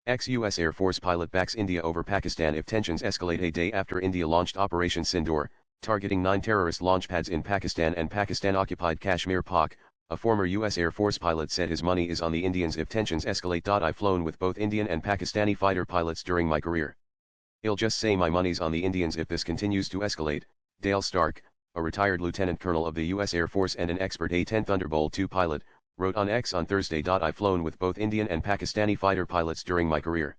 Ex-US Air Force pilot backs India over Pakistan if tensions escalate. A day after India launched Operation Sindoor, targeting 9 terrorist launchpads in Pakistan and Pakistan-occupied Kashmir. A former US Air Force pilot said his money is on the Indians if tensions escalate. I've flown with both Indian and Pakistani fighter pilots during my career. I'll just say my money's on the Indians if this continues to escalate. Dale Stark, a retired lieutenant colonel of the US Air Force and an expert A-10 Thunderbolt II pilot, wrote on X on Thursday. I've flown with both Indian and Pakistani fighter pilots during my career.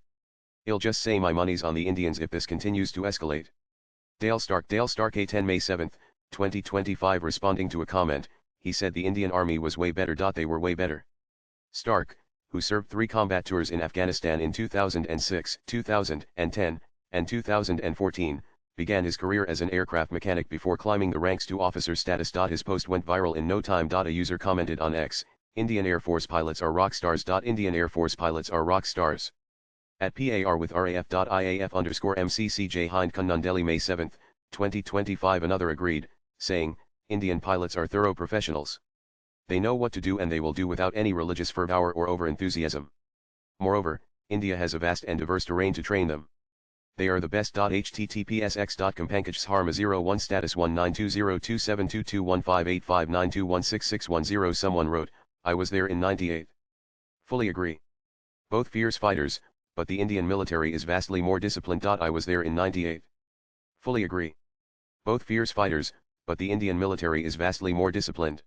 I'll just say my money's on the Indians if this continues to escalate. Dale Stark A-10 May 7, 2025. Responding to a comment, he said the Indian Army was way better. They were way better. Stark, who served 3 combat tours in Afghanistan in 2006, 2010, and 2014, began his career as an aircraft mechanic before climbing the ranks to officer status. His post went viral in no time. A user commented on X, Indian Air Force pilots are rock stars. Indian Air Force pilots are rock stars. At PAR with RAF.IAF_MCCJ Hind Kunundeli May 7, 2025. Another agreed, saying, Indian pilots are thorough professionals. They know what to do and they will do without any religious fervour or over-enthusiasm. Moreover, India has a vast and diverse terrain to train them. They are the best. https x.compankajsharma 01 status 19202722158592166110. Someone wrote, I was there in 98. Fully agree. Both fierce fighters, but the Indian military is vastly more disciplined. I was there in 98. Fully agree. Both fierce fighters, but the Indian military is vastly more disciplined.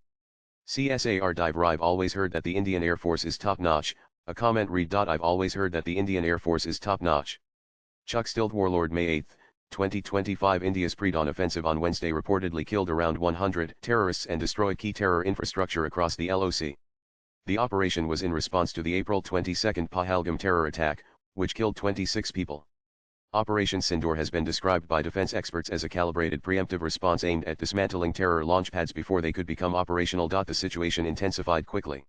CSAR dive. I've always heard that the Indian Air Force is top-notch. A comment read. I've always heard that the Indian Air Force is top-notch. Chuck Stilt Warlord May 8, 2025. India's pre-dawn offensive on Wednesday reportedly killed around 100 terrorists and destroyed key terror infrastructure across the LOC. The operation was in response to the April 22 Pahalgam terror attack, which killed 26 people. Operation Sindoor has been described by defense experts as a calibrated preemptive response aimed at dismantling terror launchpads before they could become operational. The situation intensified quickly.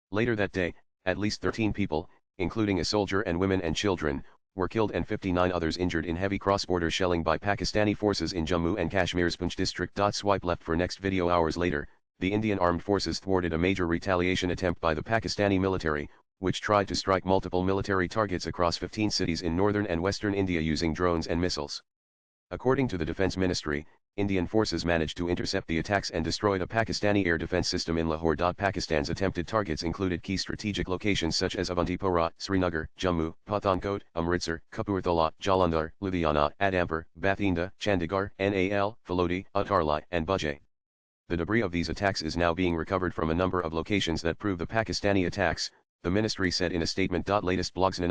Later that day, at least 13 people, including a soldier and women and children, were killed and 59 others injured in heavy cross-border shelling by Pakistani forces in Jammu and Kashmir's Poonch district. Swipe left for next video. Hours later, the Indian Armed Forces thwarted a major retaliation attempt by the Pakistani military, which tried to strike multiple military targets across 15 cities in northern and western India using drones and missiles. According to the Defense Ministry, Indian forces managed to intercept the attacks and destroyed a Pakistani air defense system in Lahore. Pakistan's attempted targets included key strategic locations such as Avantipora, Srinagar, Jammu, Pathankot, Amritsar, Kapurthala, Jalandhar, Ludhiana, Adampur, Bathinda, Chandigarh, Nal, Phalodi, Atarli, and Bujay. The debris of these attacks is now being recovered from a number of locations that prove the Pakistani attacks, the ministry said in a statement. Latest blogs.